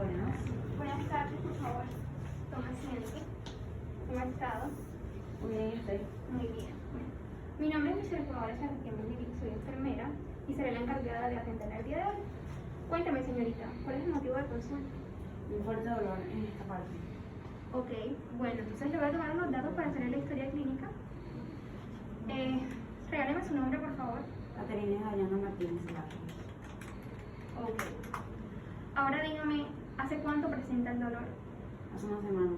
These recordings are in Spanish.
Buenas. Buenas tardes, por favor. Toma asiento. ¿Cómo ha estado? Muy bien, ¿y usted? Muy bien. Mi nombre es Michelle Flores, soy enfermera y seré la encargada de atenderla el día de hoy. Cuéntame, señorita, ¿cuál es el motivo de consulta? Un fuerte dolor en esta parte. Ok, bueno, entonces le voy a tomar unos datos para hacer la historia clínica. Regáleme su nombre, por favor. Caterina Dayana Martínez Vázquez. Ok. Ahora dígame, ¿hace cuánto presenta el dolor? Hace una semana.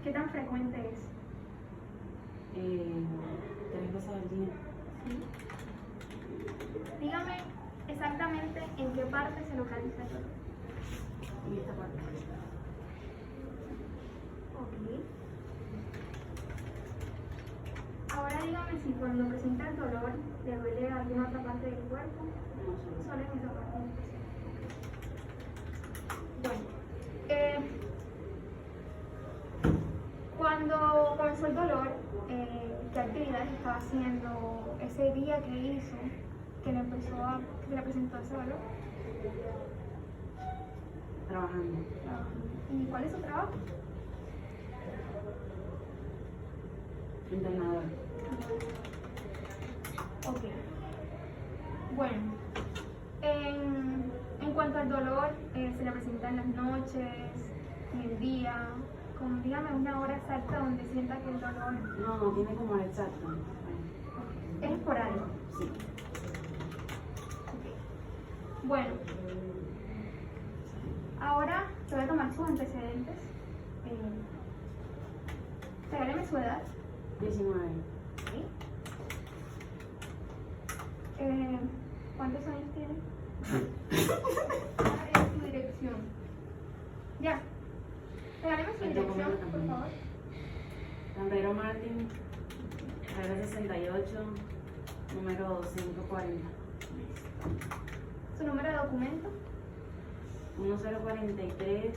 ¿Qué tan frecuente es? 3 veces al día. Sí. Dígame exactamente en qué parte se localiza el dolor. En esta parte. Ok. Ahora dígame si cuando presenta el dolor le duele alguna otra parte del cuerpo. No Solo en esa parte. Bueno, cuando comenzó el dolor, ¿qué actividades estaba haciendo ese día que hizo que le presentó ese dolor? Trabajando. ¿Y cuál es su trabajo? Internador. Ok. Bueno, en cuanto al dolor, se le presenta en las noches, en el día, dígame una hora exacta donde sienta que el dolor No tiene como la exacta. es esporádico. Sí. Ok. Bueno, ahora te voy a tomar sus antecedentes. Regáleme su edad. 19. ¿Sí? ¿Cuántos años tiene? Su dirección. Ya. Regáleme su El dirección, documento por también. favor. Sandero Martín, regla 68, número 540. Su número de documento. 1043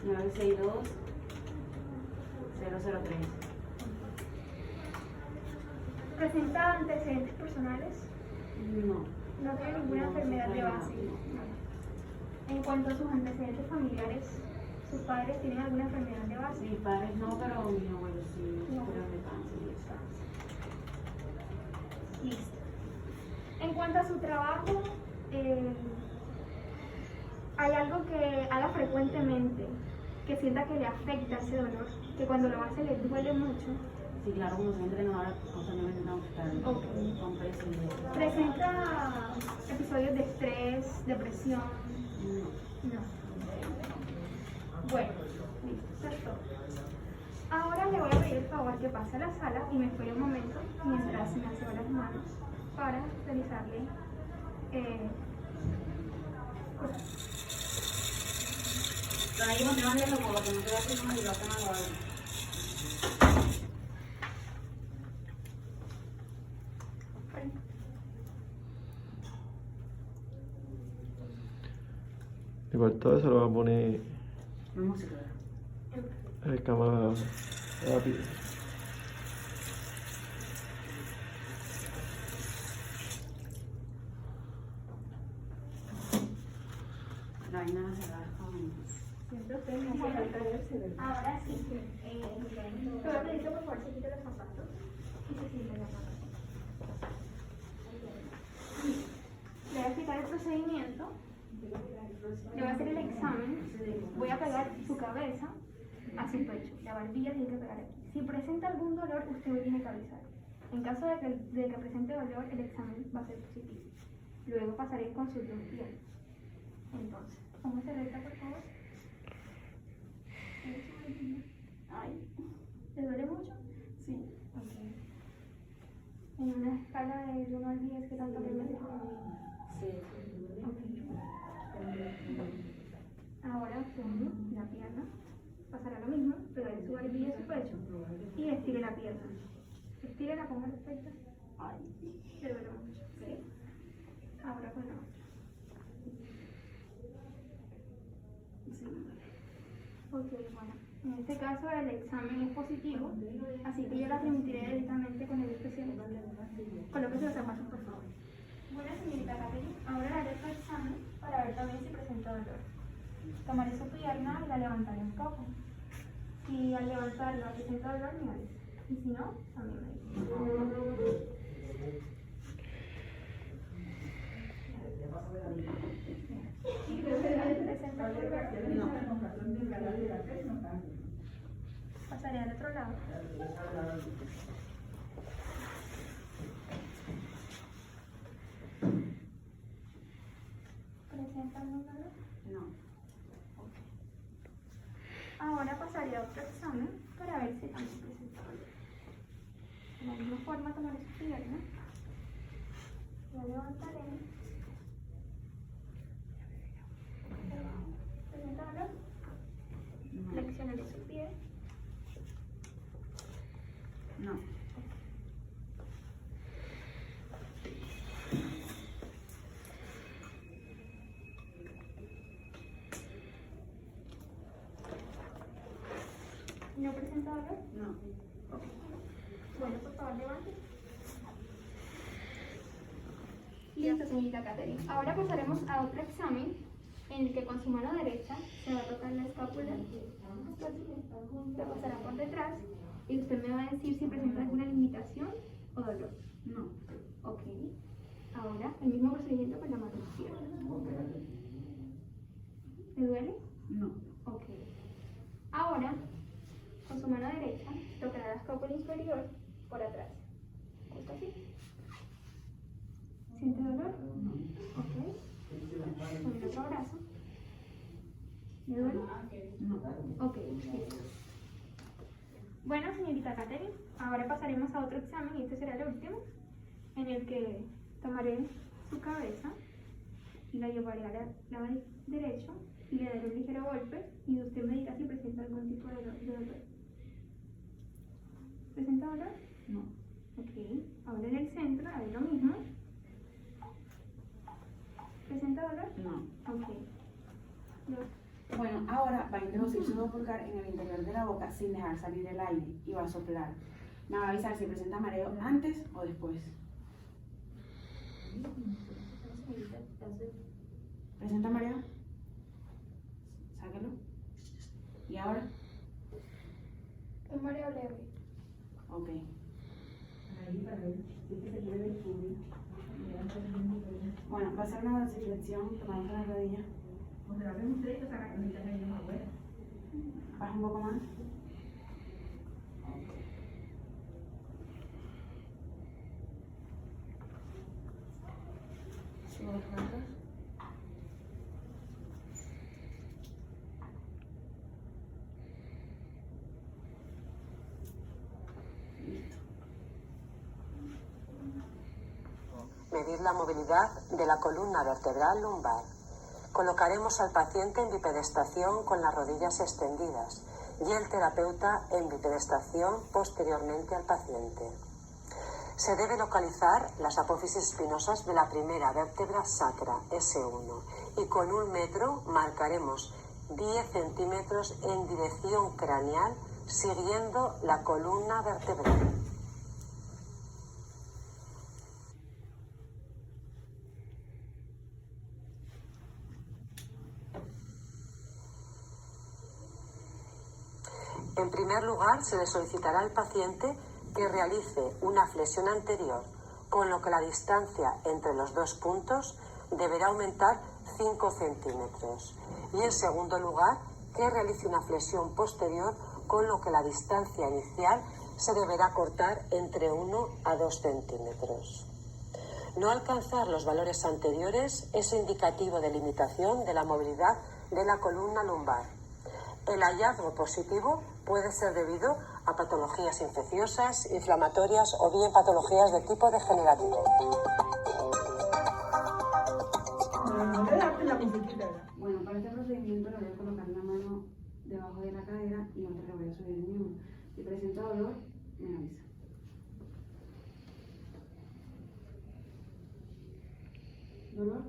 962 003. ¿Presenta antecedentes personales? No. No tiene ninguna enfermedad de base. En cuanto a sus antecedentes familiares, ¿sus padres tienen alguna enfermedad de base? Mis padres no, pero mis abuelos sí, No. curan de cáncer y eso. Listo. En cuanto a su trabajo, ¿hay algo que haga frecuentemente que sienta que le afecta ese dolor? Que cuando lo hace le duele mucho. Sí, claro, como soy entrenadora, constantemente tengo que estar Ok. con presión. ¿Presenta episodios de estrés, depresión? No. No. Bueno, listo, eso es todo. Ahora le voy a pedir el favor que pase a la sala y me espere un momento mientras me aseo las manos para realizarle Pero ahí no te van viendo porque no te voy a hacer una dilación a la hora. Igual todo eso lo va a poner No música. en cámara rápido. La vaina va a cerrar con... Ahora sí, te voy a pedir que por favor se quite los zapatos y se siente en la mano. Le voy a explicar el procedimiento, le voy a hacer el examen, voy a pegar su cabeza a su pecho, la barbilla tiene que pegar aquí. Si presenta algún dolor, usted me tiene que avisar. En caso de que presente dolor, el examen va a ser positivo. Luego pasaré con sus dos piernas. Entonces, póngase recta, por favor. Ay, ¿Le duele mucho? sí. Ok. En una escala del 1 al 10, ¿qué tanto le duele? Sí. Ok. Ahora, segundo, la pierna. Pasará lo mismo, pegaré su barbilla a su pecho y estire la pierna. Estire la ponga perfecta. Ay. Le duele mucho, ¿sí? Ahora con la otra. Sí. Ok, bueno. En este caso el examen es positivo, así que yo la remitiré directamente con el especialista. Colóquese los zapatos, por favor. Bueno, señorita Catherine, ahora le haré otro examen para ver también si presenta dolor. Tomaré su pierna y la levantaré un poco. Si al levantarla presenta dolor, me avisa. Y si no, también me dice. ¿Presenta dolor? Pasaré al otro lado. ¿Presenta algún dolor? No. Ahora pasaré a otro examen para ver si también presenta dolor. De la misma forma tomaré su pierna, la levantaré. ¿Presenta dolor? Flexionaré su pie. No. ¿No presenta dolor? No. Bueno, por favor, levante. Listo, señorita Catherine. Ahora pasaremos a otro examen en el que con su mano derecha se va a tocar la escápula, se pasará por detrás y usted me va a decir si presenta alguna limitación o dolor. No. Ok. Ahora, el mismo procedimiento con la mano izquierda. ¿Le duele? No. Ok. Ahora, con su mano derecha, tocará la escápula inferior por atrás. ¿Justo así? ¿Siente dolor? No. Ok. Con el otro brazo. ¿Le duele? No. Ok, listo. Bueno, señorita Catherine, ahora pasaremos a otro examen y este será el último, en el que tomaré su cabeza y la llevaré al lado derecho y le daré un ligero golpe y usted me dirá si presenta algún tipo de dolor. ¿Presenta dolor? No. Ok. Ahora en el centro haré lo mismo. ¿Presenta dolor? No. Ok. Bueno, ahora va a introducir su dedo pulgar en el interior de la boca sin dejar salir el aire y va a soplar. Me va a avisar si presenta mareo antes o después. ¿Presenta mareo? Sáquelo. ¿Y ahora? Un mareo leve. Ok. Bueno, va a ser una dorsiflexión, tomando la rodilla. Baja un poco más. Sube los brazos. Listo. Medir la movilidad de la columna vertebral lumbar. Colocaremos al paciente en bipedestación con las rodillas extendidas y el terapeuta en bipedestación posteriormente al paciente. Se debe localizar las apófisis espinosas de la primera vértebra sacra, S1, y con 1 metro marcaremos 10 centímetros en dirección craneal siguiendo la columna vertebral. En primer lugar, se le solicitará al paciente que realice una flexión anterior, con lo que la distancia entre los dos puntos deberá aumentar 5 centímetros. Y en segundo lugar, que realice una flexión posterior, con lo que la distancia inicial se deberá cortar entre 1 a 2 centímetros. No alcanzar los valores anteriores es indicativo de limitación de la movilidad de la columna lumbar. El hallazgo positivo puede ser debido a patologías infecciosas, inflamatorias o bien patologías de tipo degenerativo. Bueno, para este procedimiento le voy a colocar una mano debajo de la cadera y otra le voy a subir el miembro. Si presenta dolor, me avisa. ¿Dolor?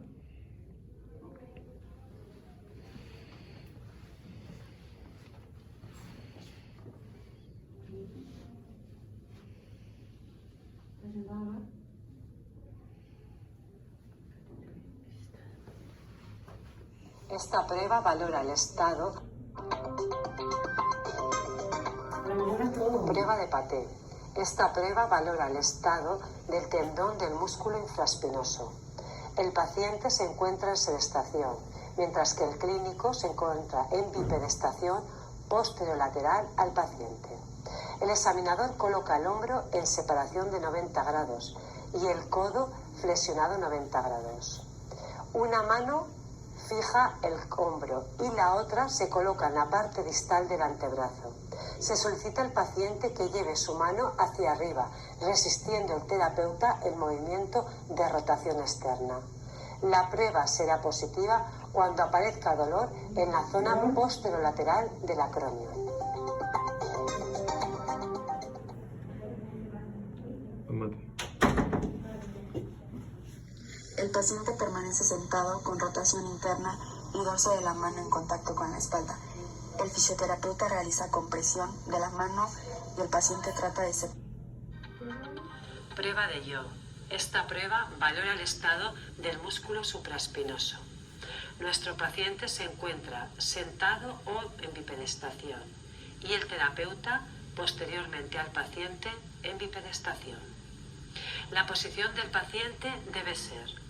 ¿Presenta dolor? Esta prueba valora el estado. Prueba de Paté. Esta prueba valora el estado del tendón del músculo infraespinoso. El paciente se encuentra en sedestación, mientras que el clínico se encuentra en bipedestación posterolateral al paciente. El examinador coloca el hombro en separación de 90 grados y el codo flexionado 90 grados. Una mano fija el hombro y la otra se coloca en la parte distal del antebrazo. Se solicita al paciente que lleve su mano hacia arriba, resistiendo el terapeuta el movimiento de rotación externa. La prueba será positiva cuando aparezca dolor en la zona posterolateral del acronio. El paciente permanece sentado con rotación interna y dorso de la mano en contacto con la espalda. El fisioterapeuta realiza compresión de la mano y el paciente trata de Prueba de Yo. Esta prueba valora el estado del músculo supraespinoso. Nuestro paciente se encuentra sentado o en bipedestación y el terapeuta posteriormente al paciente en bipedestación. La posición del paciente debe ser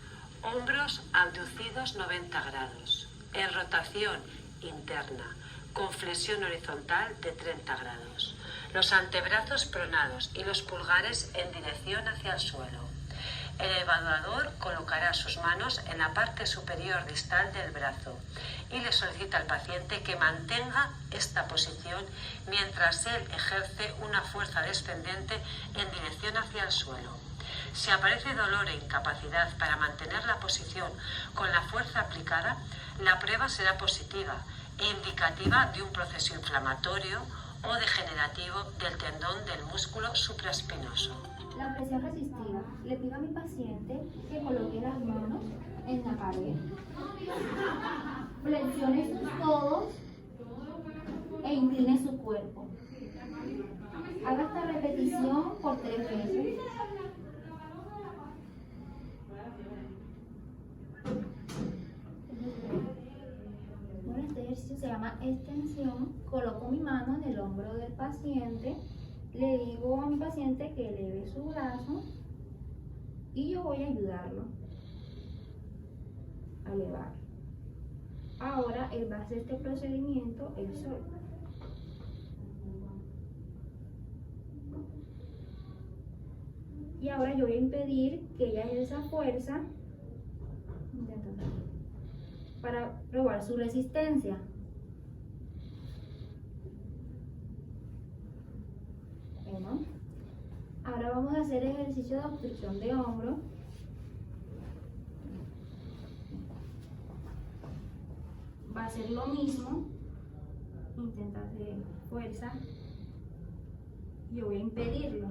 hombros abducidos 90 grados, en rotación interna, con flexión horizontal de 30 grados, los antebrazos pronados y los pulgares en dirección hacia el suelo. El evaluador colocará sus manos en la parte superior distal del brazo y le solicita al paciente que mantenga esta posición mientras él ejerce una fuerza descendente en dirección hacia el suelo. Si aparece dolor e incapacidad para mantener la posición con la fuerza aplicada, la prueba será positiva e indicativa de un proceso inflamatorio o degenerativo del tendón del músculo supraespinoso. La presión resistida. Le pido a mi paciente que coloque las manos en la pared, flexione sus codos e incline su cuerpo. Haga esta repetición por 3 veces. Bueno, este ejercicio se llama extensión. Coloco mi mano en el hombro del paciente. Le digo a mi paciente que eleve su brazo y yo voy a ayudarlo a elevar. Ahora él va a hacer este procedimiento él solo. Y ahora yo voy a impedir que ella ejerza fuerza para probar su resistencia. Bueno, ahora vamos a hacer ejercicio de abducción de hombro. Va a ser lo mismo. Intenta hacer fuerza. Yo voy a impedirlo.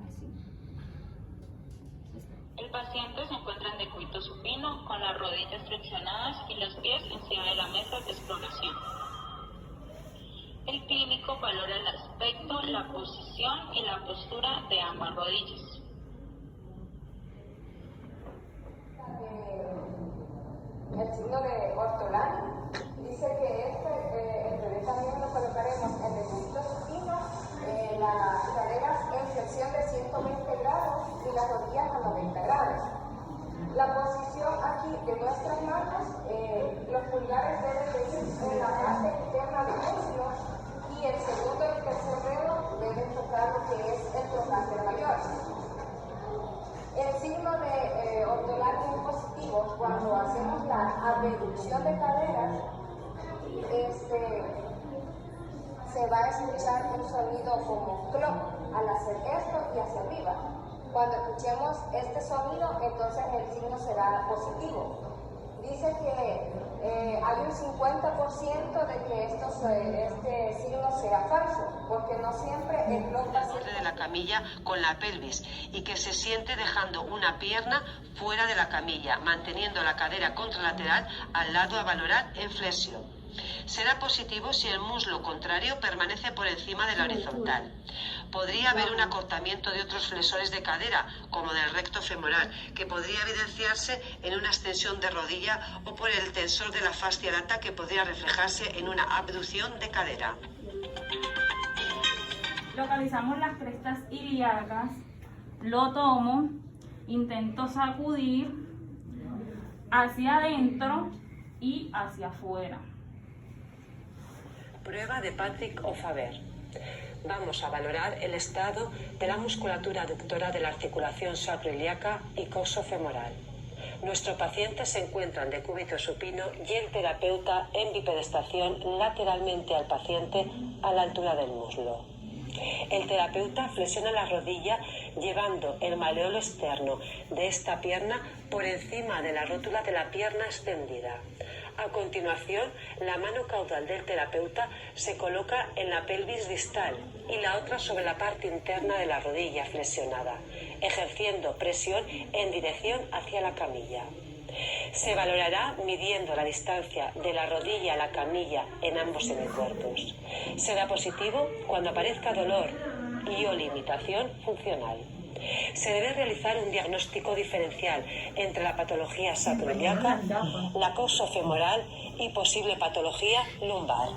Así. El paciente se encuentra en decúbito supino, con las rodillas flexionadas y los pies encima de la mesa de exploración. El clínico valora el aspecto, la posición y la postura de ambas rodillas. El signo de ortolan dice que el bebé también lo colocaremos en decúbito supino, las caderas en flexión de 120 grados y las rodillas a 90 grados. La posición aquí de nuestras manos, los pulgares deben de ir en la parte interna del muslo y el segundo y el tercer dedo deben tocar lo que es el trocánter mayor. El signo de ortolan es positivo cuando hacemos la abducción de caderas. Se va a escuchar un sonido como cloc al hacer esto y hacia arriba. Cuando escuchemos este sonido, entonces el signo será positivo. Dice que hay un 50% de que este signo sea falso, porque no siempre el cloc va a ser... de la camilla con la pelvis y que se siente dejando una pierna fuera de la camilla, manteniendo la cadera contralateral al lado a valorar en flexión. Será positivo si el muslo contrario permanece por encima de la horizontal. Podría haber un acortamiento de otros flexores de cadera, como del recto femoral, que podría evidenciarse en una extensión de rodilla o por el tensor de la fascia lata, que podría reflejarse en una abducción de cadera. Localizamos las crestas ilíacas, lo tomo, intento sacudir hacia adentro y hacia afuera. Prueba de Patrick o Faber. Vamos a valorar el estado de la musculatura aductora de la articulación sacroiliaca y coxofemoral. Nuestro paciente se encuentra en decúbito supino y el terapeuta en bipedestación lateralmente al paciente a la altura del muslo. El terapeuta flexiona la rodilla llevando el maleolo externo de esta pierna por encima de la rótula de la pierna extendida. A continuación, la mano caudal del terapeuta se coloca en la pelvis distal y la otra sobre la parte interna de la rodilla flexionada, ejerciendo presión en dirección hacia la camilla. Se valorará midiendo la distancia de la rodilla a la camilla en ambos semicuerpos. Será positivo cuando aparezca dolor y o limitación funcional. Se debe realizar un diagnóstico diferencial entre la patología sacroiliaca, la coxofemoral y posible patología lumbar.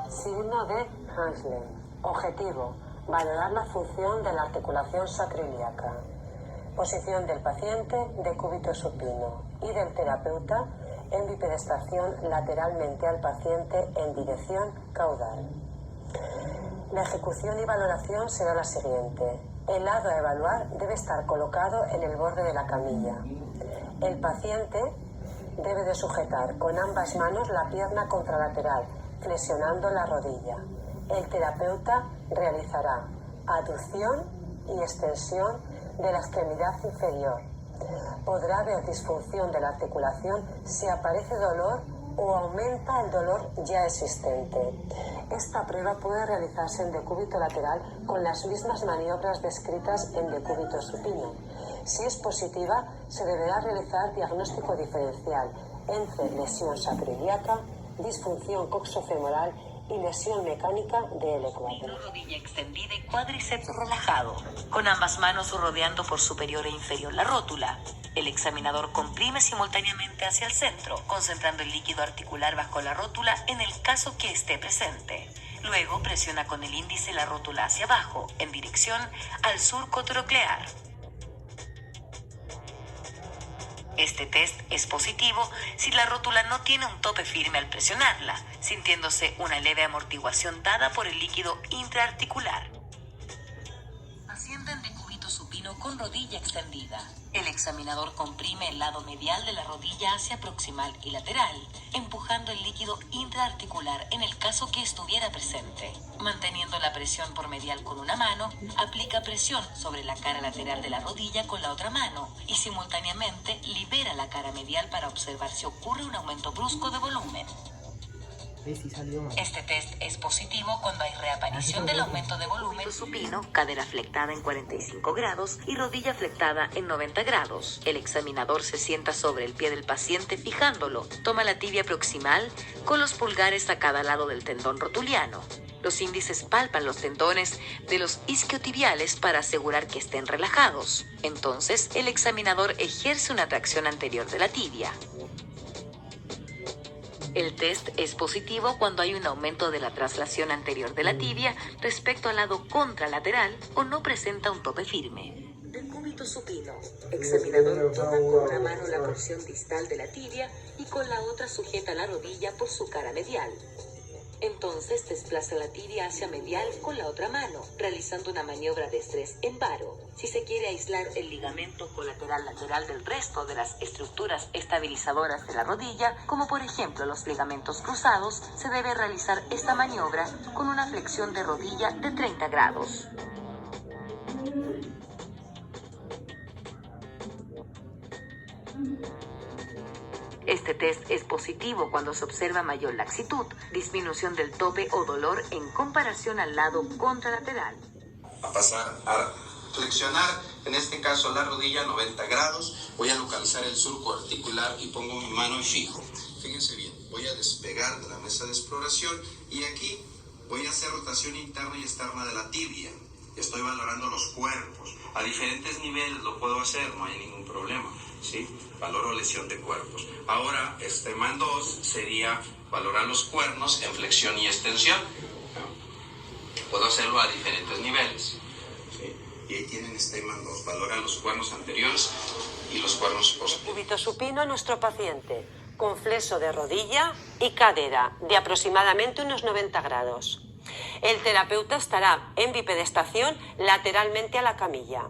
Signo de Hanslen. Objetivo: valorar la función de la articulación sacroiliaca. Posición del paciente, decúbito supino, y del terapeuta en bipedestación lateralmente al paciente en dirección caudal. La ejecución y valoración será la siguiente. El lado a evaluar debe estar colocado en el borde de la camilla. El paciente debe de sujetar con ambas manos la pierna contralateral, flexionando la rodilla. El terapeuta realizará aducción y extensión de la extremidad inferior. Podrá haber disfunción de la articulación si aparece dolor o aumenta el dolor ya existente. Esta prueba puede realizarse en decúbito lateral con las mismas maniobras descritas en decúbito supino. Si es positiva, se deberá realizar diagnóstico diferencial entre lesión sacroiliaca, disfunción coxofemoral y lesión mecánica de L4. Rodilla extendida y cuádriceps relajado, con ambas manos rodeando por superior e inferior la rótula. El examinador comprime simultáneamente hacia el centro, concentrando el líquido articular bajo la rótula en el caso que esté presente. Luego presiona con el índice la rótula hacia abajo, en dirección al surco troclear. Este test es positivo si la rótula no tiene un tope firme al presionarla, sintiéndose una leve amortiguación dada por el líquido intraarticular. Paciente en decúbito supino con rodilla extendida. El examinador comprime el lado medial de la rodilla hacia proximal y lateral, empujando el líquido intraarticular en el caso que estuviera presente. Manteniendo la presión por medial con una mano, aplica presión sobre la cara lateral de la rodilla con la otra mano y simultáneamente libera la cara medial para observar si ocurre un aumento brusco de volumen. Este test es positivo cuando hay reaparición del aumento de volumen supino, cadera flectada en 45 grados y rodilla flectada en 90 grados. El examinador se sienta sobre el pie del paciente fijándolo. Toma la tibia proximal con los pulgares a cada lado del tendón rotuliano. Los índices palpan los tendones de los isquiotibiales para asegurar que estén relajados. Entonces, el examinador ejerce una tracción anterior de la tibia. El test es positivo cuando hay un aumento de la traslación anterior de la tibia respecto al lado contralateral o no presenta un tope firme. Decúbito supino. Examinador toma con una mano la porción distal de la tibia y con la otra sujeta la rodilla por su cara medial. Entonces desplaza la tibia hacia medial con la otra mano, realizando una maniobra de estrés en varo. Si se quiere aislar el ligamento colateral lateral del resto de las estructuras estabilizadoras de la rodilla, como por ejemplo los ligamentos cruzados, se debe realizar esta maniobra con una flexión de rodilla de 30 grados. Este test es positivo cuando se observa mayor laxitud, disminución del tope o dolor en comparación al lado contralateral. A pasar a flexionar, en este caso la rodilla 90 grados, voy a localizar el surco articular y pongo mi mano en fijo. fíjense bien, voy a despegar de la mesa de exploración y aquí voy a hacer rotación interna y externa de la tibia. Estoy valorando los cuerpos. A diferentes niveles lo puedo hacer, no hay ningún problema, ¿sí? Valoro lesión de cuerpos. Ahora, man 2 sería valorar los cuernos en flexión y extensión. Puedo hacerlo a diferentes niveles, ¿sí? Y ahí tienen man 2. Valoran los cuernos anteriores y los cuernos posteriores. Cúbito supino a nuestro paciente, con fleso de rodilla y cadera de aproximadamente unos 90 grados. El terapeuta estará en bipedestación lateralmente a la camilla.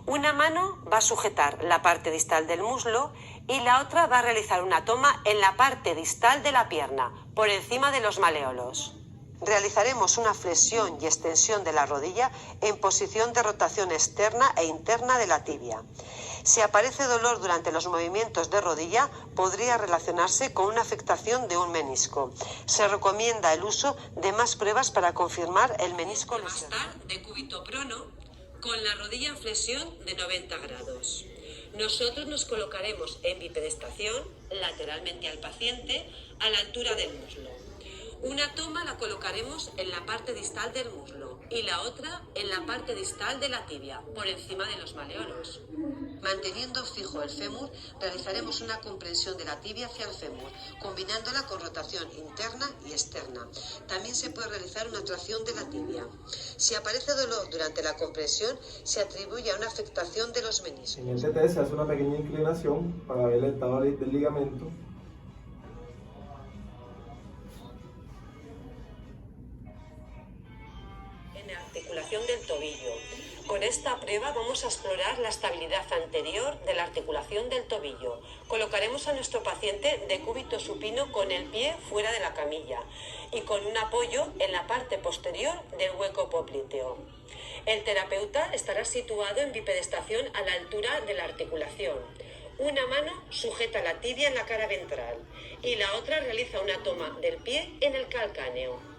Una mano va a sujetar la parte distal del muslo y la otra va a realizar una toma en la parte distal de la pierna, por encima de los maleolos. Realizaremos una flexión y extensión de la rodilla en posición de rotación externa e interna de la tibia. Si aparece dolor durante los movimientos de rodilla, podría relacionarse con una afectación de un menisco. Se recomienda el uso de más pruebas para confirmar el menisco lesionado. De cúbito prono, con la rodilla en flexión de 90 grados. Nosotros nos colocaremos en bipedestación, lateralmente al paciente, a la altura del muslo. Una toma la colocaremos en la parte distal del muslo y la otra en la parte distal de la tibia, por encima de los maleolos. Manteniendo fijo el fémur, realizaremos una comprensión de la tibia hacia el fémur, combinándola con rotación interna y externa. También se puede realizar una tracción de la tibia. Si aparece dolor durante la compresión, se atribuye a una afectación de los meniscos. En este test se hace una pequeña inclinación para ver el estado del ligamento. Articulación del tobillo. Con esta prueba vamos a explorar la estabilidad anterior de la articulación del tobillo. Colocaremos a nuestro paciente de cúbito supino con el pie fuera de la camilla y con un apoyo en la parte posterior del hueco popliteo. El terapeuta estará situado en bipedestación a la altura de la articulación. Una mano sujeta la tibia en la cara ventral y la otra realiza una toma del pie en el calcáneo.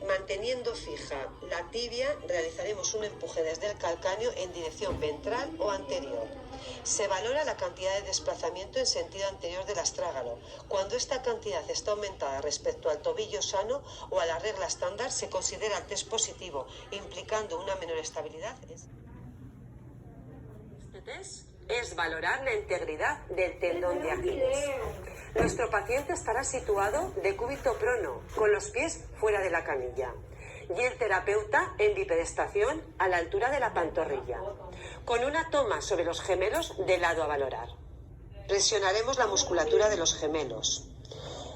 Manteniendo fija la tibia, realizaremos un empuje desde el calcáneo en dirección ventral o anterior. Se valora la cantidad de desplazamiento en sentido anterior del astrágalo. Cuando esta cantidad está aumentada respecto al tobillo sano o a la regla estándar, se considera el test positivo, implicando una menor estabilidad. Este test es valorar la integridad del tendón de Aquiles. Nuestro paciente estará situado de cúbito prono, con los pies fuera de la camilla, y el terapeuta en bipedestación a la altura de la pantorrilla, con una toma sobre los gemelos de lado a valorar. Presionaremos la musculatura de los gemelos.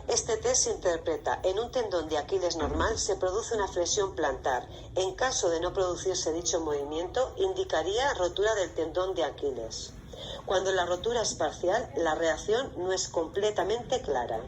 Este test se interpreta en un tendón de Aquiles normal, se produce una flexión plantar. En caso de no producirse dicho movimiento, indicaría rotura del tendón de Aquiles. Cuando la rotura es parcial, la reacción no es completamente clara.